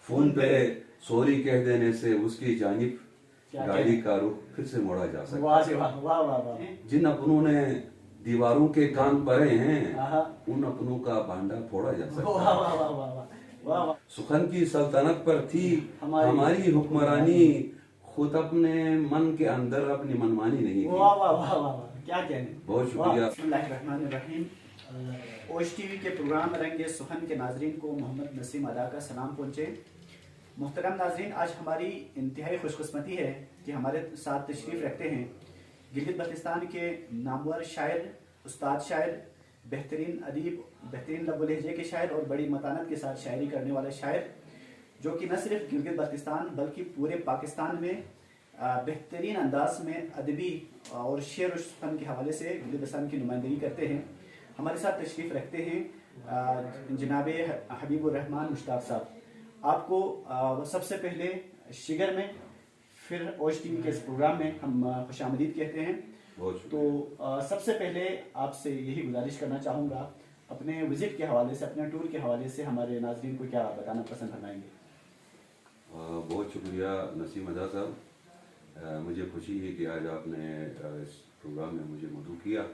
Phone पे sorry कह देने से उसकी जानिब गाड़ी का रुख फिर से मोड़ा जा सकता है। वाह जी वाह, वाह वाह वाह। जिन अपनों ने दीवारों के कान भरे हैं, उन अपनों का भांडा फोड़ा जा सकता वाह है। वाह वाह वाह वाह वाह। सुखन की सल्तनत पर थी हमारी हुक्मरानी, खुद अपने मन के अंदर अपनी मनमानी नहीं की। वाह वाह वाह वाह, क्या कहने। बहुत शुक्रिया। बिस्मिल्लाहिर्रहमानिर्रहीम। ओश टीवी के प्रोग्राम रंगे सुखन के नाजरीन को मोहम्मद नसीम अदा का सलाम पहुँचे। मुहतरम नाजरीन, आज हमारी इंतहाई खुशकिस्मती है कि हमारे साथ तशरीफ़ रखते हैं गिलगित बल्तिस्तान के नामवर शायर, उस्ताद शायर, बेहतरीन अदीब, बेहतरीन लब्ब लहजे के शायर और बड़ी मतानत के साथ शायरी करने वाले शायर, जो कि न सिर्फ गिलगित बल्तिस्तान बल्कि पूरे पाकिस्तान में बेहतरीन अंदाज में अदबी और शेर व फन के हवाले से गिलगित बल्तिस्तान की नुमाइंदगी करते हैं। हमारे साथ तशरीफ़ रखते हैं जनाब हबीबुर रहमान मुश्ताक साहब। आपको सबसे पहले शिगर में, फिर ओश टीवी के इस प्रोग्राम में हम खुशामदीद कहते हैं। तो सबसे पहले आपसे यही गुजारिश करना चाहूँगा, अपने विजिट के हवाले से, अपने टूर के हवाले से हमारे नाजरीन को क्या बताना पसंद फरमाएंगे। बहुत शुक्रिया नसीम अदा साहब, मुझे खुशी है कि आज आपने इस प्रोग्राम में मुझे मदऊ किया।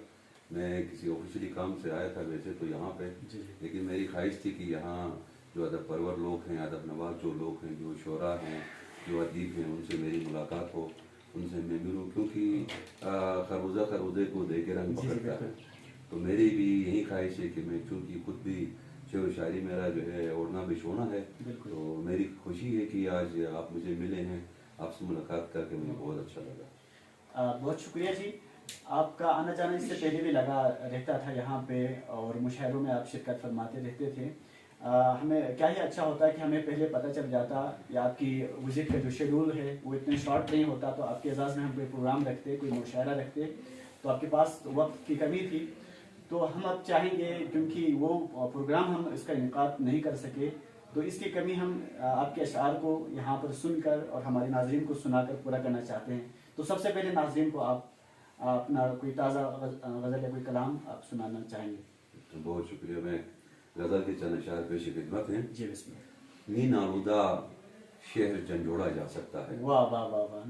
मैं किसी ऑफिशियली काम से आया था वैसे तो यहाँ पे, लेकिन मेरी ख्वाहिश थी कि यहाँ जो अदब परवर लोग हैं, अदब नवाज जो लोग हैं, जो शोरा हैं, जो अदीब हैं, उनसे मेरी मुलाकात हो, उनसे मैं मिलूँ, क्योंकि खरबूजे को दे के रंग पकड़ता है। तो मेरी भी यही ख्वाहिश है कि मैं, चूँकि खुद भी शेर व शायरी मेरा जो है ओढ़ना बिछोना है, तो मेरी खुशी है कि आज आप मुझे मिले हैं, आपसे मुलाकात करके मुझे बहुत अच्छा लगा। बहुत शुक्रिया जी। आपका आना जाना इससे पहले भी लगा रहता था यहाँ पे, और मुशायरों में आप शिरकत फरमाते रहते थे। हमें क्या ही अच्छा होता है कि हमें पहले पता चल जाता, या आपकी विजिट का जो शेड्यूल है वो इतने शॉर्ट नहीं होता, तो आपके एजाज़ में हम कोई प्रोग्राम रखते, कोई मुशायरा रखते, तो आपके पास वक्त की कमी थी। तो हम अब चाहेंगे, क्योंकि वो प्रोग्राम हम इसका इनकाद नहीं कर सके, तो इसकी कमी हम आपके अशार को यहाँ पर सुनकर और हमारे नाजरीन को सुनाकर पूरा करना चाहते हैं। तो सबसे पहले नाजरीन को आप अपना कोई ताज़ा गज़ल या कोई कलाम आप सुनाना चाहेंगे। तो बहुत शुक्रिया। मैं गज़ल के चंद अशार पेश खिदमत हैं। जी बिस्मिल्लाह। नीन आलूदा शहर झंझोड़ा जा सकता है। वाह वाह वाह वाह।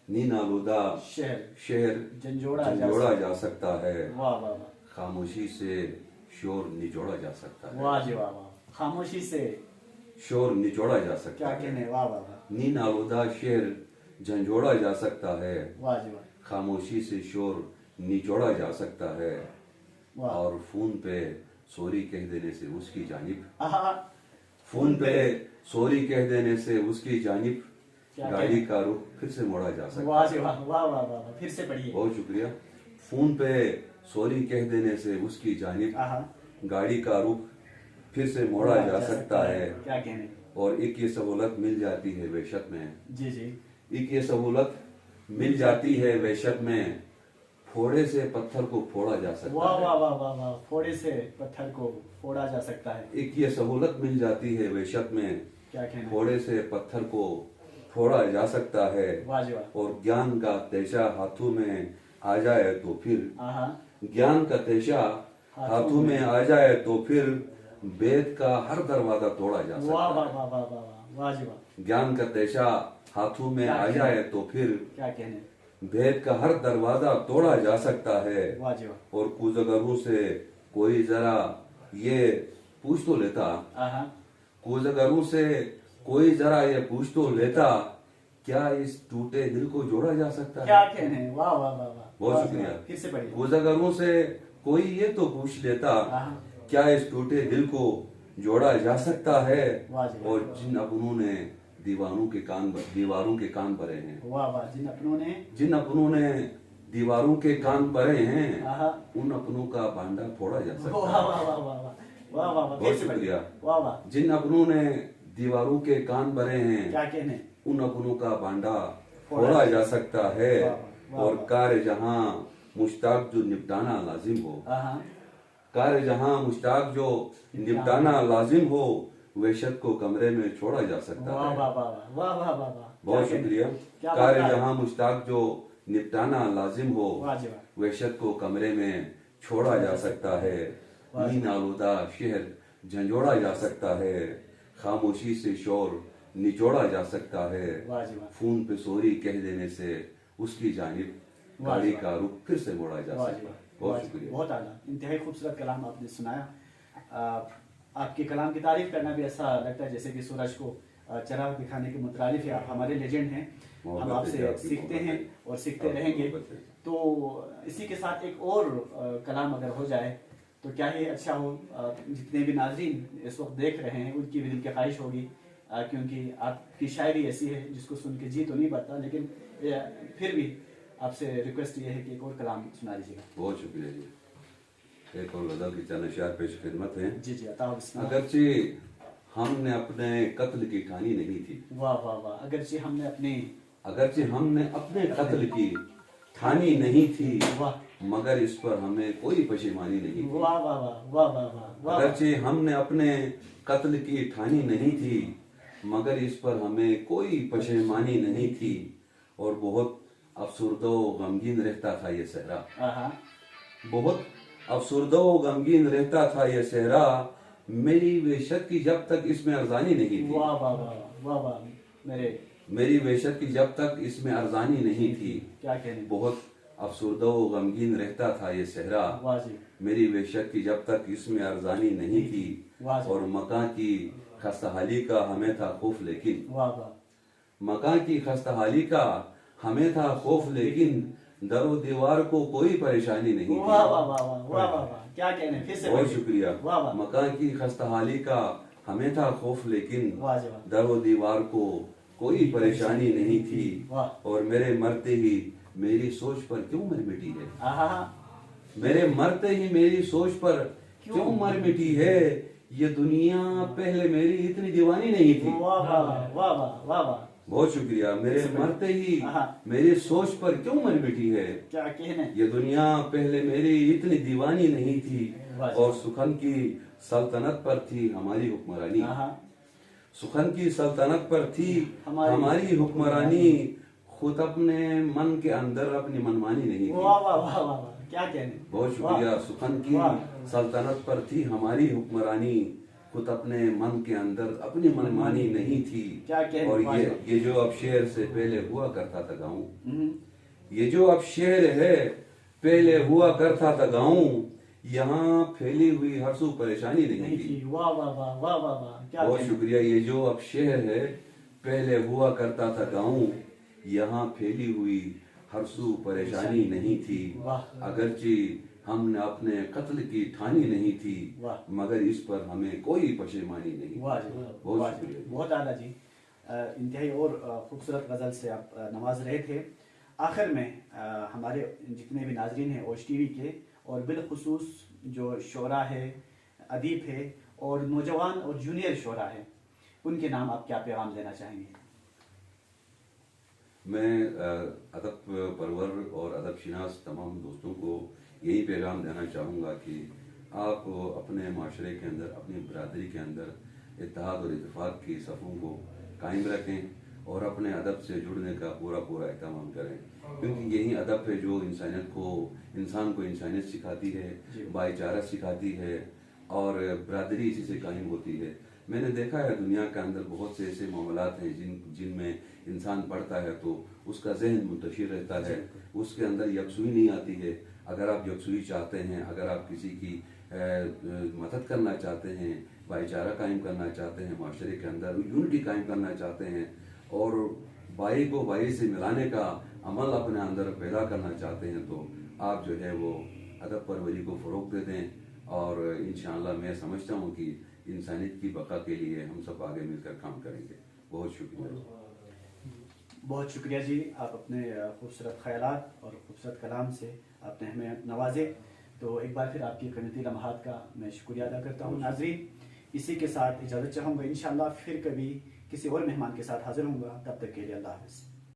नीन आलूदा शहर झंझोड़ा जा सकता है। वाह वाह वाह। खामोशी से शोर निचोड़ा जा सकता है। वाह जी वाह वाह। खामोशी से शोर निचोड़ा जा सकता क्या है। कहने। वाह वाह वाह। नीन आलूदा शहर झंझोड़ा जा सकता है। वाह जी वाह। खामोशी से शोर निचोड़ा जा सकता है। और फोन पे सॉरी कह देने से उसकी जानिब, फोन पे सॉरी कह देने से उसकी जानिब गाड़ी का रुख फिर से मोड़ा जा सकता है। वाह जी वाह, वाह वाह वाह। फिर से पढ़िए। बहुत शुक्रिया। फोन पे सॉरी कह देने से उसकी जानिब गाड़ी का रुख फिर से मोड़ा जा सकता है। क्या कहने। और एक ये सहूलत मिल जाती है वहशत में। जी जी। एक ये सहूलत मिल जाती है वहशत में, फोड़े से पत्थर को फोड़ा जा सकता है। वाह वाह वाह वाह वाह। फोड़े से पत्थर को फोड़ा जा सकता है। एक ये सहूलत मिल जाती है वहशत में, क्या कहना। फोड़े से पत्थर को फोड़ा जा सकता है। वाह जी वाह। और ज्ञान का तेजा हाथों में आ जाए तो फिर, ज्ञान का तेजा हाथों में आ जाए तो फिर वेद का हर दरवाजा तोड़ा जा सकता है। वाह वाह वाह वाह वाह। वाह जी वाह। ज्ञान का तेजा हाथों में आ जाए तो फिर क्या कहने। भेद का हर दरवाजा तोड़ा जा सकता है। वाह जी वाह। और कुजगरों से कोई जरा ये पूछ तो लेता, कुजगरों से कोई जरा ये पूछ तो लेता, क्या इस टूटे दिल को जोड़ा जा सकता है। क्या कहने। वाह वाह वाह वाह। बहुत शुक्रिया। फिर से पढ़िए। कुजगरों से कोई ये तो पूछ लेता, क्या इस टूटे दिल को जोड़ा जा सकता है। और जिन अपनों ने दीवारों के कान भरे हैं। वाह वाह। जिन अपनों ने दीवारों के कान भरे हैं, उन अपनों का भांडा फोड़ा जा सकता है। वाह वाह वाह वाह वाह वाह। बहुत शुक्रिया। वाह वाह। जिन अपनों ने दीवारों के कान भरे हैं, क्या कहने। उन अपनों का भांडा फोड़ा जा सकता है। और कार्य जहां मुश्ताक जो निपटाना लाजिम हो, कार्य जहां मुश्ताक जो निपटाना लाजिम हो, वहशत को कमरे में छोड़ा जा सकता है। वाह वाह वाह वाह वाह वाह। बहुत शुक्रिया। कार्य जहां मुश्ताक जो निपटाना लाजिम हो, वहशत को कमरे में छोड़ा जा सकता है। नीन आलूदा शहर झंझोड़ा जा सकता है। खामोशी से शोर निचोड़ा जा सकता है, वाह जी वाह, फोन पे सॉरी कह देने से उसकी जानिब गाड़ी का रुख फिर से मोड़ा जा वाह जी सकता वाह, है। बहुत वाह जी, शुक्रिया। बहुत आला, इंतहाई खूबसूरत कलाम आपने सुनाया। आपके कलाम की तारीफ करना भी ऐसा लगता है जैसे कि सूरज को चराग दिखाने के मुतरालिफ है। आप हमारे लेजेंड हैं, हम मोहब्बत है, आपसे आपकी सीखते मोहब्बत हैं है, और सीखते आपकी रहेंगे। मोहब्बत है। तो इसी के साथ एक और कलाम अगर हो जाए तो क्या ही अच्छा हो। जितने भी नाजरीन इस वक्त देख रहे हैं उनकी भी दिल की ख्वाहिश होगी, क्योंकि आपकी शायरी ऐसी है जिसको सुन के जी तो नहीं पड़ता, लेकिन फिर भी आपसे रिक्वेस्ट ये है कि एक और कलाम सुना दीजिएगा। बहुत शुक्रिया जी। एक और गजल की चंद अशआर पेश खिदमत है। जी जी, अता बिस्मिल्लाह। अगरचे हमने अपने कत्ल की ठानी नहीं थी, वाह वाह वाह, अगरचे हमने अपने कत्ल की ठानी नहीं थी, वाह मगर इस पर हमें कोई पशेमानी नहीं थी। वाह वाह वाह वाह वाह वाह वाह, अगरचे हमने अपने कत्ल की ठानी नहीं थी, मगर इस पर हमें कोई पशेमानी नहीं थी, और बहुत अफसुर्दो गमगीन रहता था ये सहरा, आहा, बहुत अफसुर्दो गमगीन रहता था ये सहरा, मेरी वेशत की जब तक इसमें अर्जानी नहीं थी, वाह वाह वाह वाह वाह, मेरी वेशत की जब तक इसमें अर्जानी नहीं थी, क्या कहने, बहुत अफसुर्दो गमगीन रहता था ये सहरा, वाह जी, मेरी वेशत की जब तक इसमें अर्जानी नहीं थी, वाह जी, और मकां की खस्ताहाली का हमें था खौफ लेकिन, वाह वाह, मकां की खस्ताहाली का हमें था खौफ लेकिन, दरो दीवार को कोई परेशानी नहीं थी। वाह वाह वाह वाह वाह वाह, क्या कहने, फिर से बहुत बोलिए। शुक्रिया। वाह वाह, मकान की खस्ताहाली का हमें था खौफ लेकिन, वाह जी वाह, दर व दीवार को कोई परेशानी नहीं थी, वाह, और मेरे मरते ही मेरी सोच पर क्यों मर मिटी है, आहा, मेरे मरते ही मेरी सोच पर क्यों मर मिटी है, ये दुनिया पहले मेरी इतनी दीवानी नहीं थी। वाह वाह वाह वाह वाह वाह, बहुत शुक्रिया। मेरे मरते ही आहा, मेरी सोच पर क्यों मर मिटी है, क्या कहने, ये दुनिया पहले मेरी इतनी दीवानी नहीं थी, वाह। और सुखन की सल्तनत पर थी हमारी हुक्मरानी, आहा, सुखन की सल्तनत पर थी हमारी हमारी हुक्मरानी, खुद अपने मन के अंदर अपनी मनमानी नहीं थी। वाह वाह वाह वाह वाह, क्या कहने, बहुत शुक्रिया। सुखन की वाह। सल्तनत पर थी हमारी हुक्मरानी, खुद अपने मन के अंदर अपनी मनमानी नहीं थी। क्या कहने, और वाह। ये जो अब शेर से पहले हुआ करता था गाऊं, हम्म, ये जो अब शेर है पहले हुआ करता था गाऊं, यहाँ फैली हुई हरसू परेशानी नहीं नहीं थी। थी, वाह वाह वाह वाह वाह वाह, क्या बहुत कहने, शुक्रिया। ये जो अब शेर है पहले हुआ करता था गाऊं, यहाँ फैली हुई हरसू परेशानी नहीं थी, वाह, अगरचे हमने अपने कत्ल की ठानी नहीं थी, वाह, मगर इस पर हमें कोई पशेमानी नहीं। वाह जी, बहुत वाह जी, शुक्रिया। बहुत आला जी। इंतहाई और खूबसूरत गज़ल से आप नवाज रहे थे। आखिर में हमारे जितने भी नाजरीन हैं ओश टीवी के, और बिलखुसूस जो शोरा है, अदीब है, और नौजवान और जूनियर शोरा है, उनके नाम आप क्या पैगाम देना चाहेंगे? मैं अदब परवर और अदब शिनास तमाम दोस्तों को यही पैगाम देना चाहूँगा कि आप अपने माशरे के अंदर, अपनी बरादरी के अंदर इत्तेहाद और इत्तेफाक की सफ़ों को कायम रखें, और अपने अदब से जुड़ने का पूरा पूरा एहतमाम करें, क्योंकि यही अदब है जो इंसान को इंसानियत सिखाती है, भाईचारा सिखाती है, और बरादरी इसी से कायम होती है। मैंने देखा है दुनिया के अंदर बहुत से ऐसे मामलात हैं जिनमें इंसान पढ़ता है तो उसका जहन मुंतशिर रहता है, उसके अंदर यकसुई नहीं आती है। अगर आप यकसुई चाहते हैं, अगर आप किसी की मदद करना चाहते हैं, भाईचारा कायम करना चाहते हैं, माशरे के अंदर यूनिटी कायम करना चाहते हैं, और भाई को भाई से मिलाने का अमल अपने अंदर पैदा करना चाहते हैं, तो आप जो है वो अदब परवरी को फ़रोग़ दे दें, और इंशाअल्लाह मैं समझता हूँ कि इंसानियत की बका के लिए हम सब आगे मिलकर काम करेंगे। बहुत शुक्रिया। बहुत शुक्रिया जी, आप अपने खूबसूरत ख्यालात और खूबसूरत कलाम से आपने हमें नवाजे। तो एक बार फिर आपकी कीमती लम्हात का मैं शुक्रिया अदा करता हूँ। नाज़रीन, इसी के साथ इजाज़त चाहूँगा। इंशाअल्लाह फिर कभी किसी और मेहमान के साथ हाजिर होऊंगा। तब तक के लिए अल्लाह हाफ़िज़।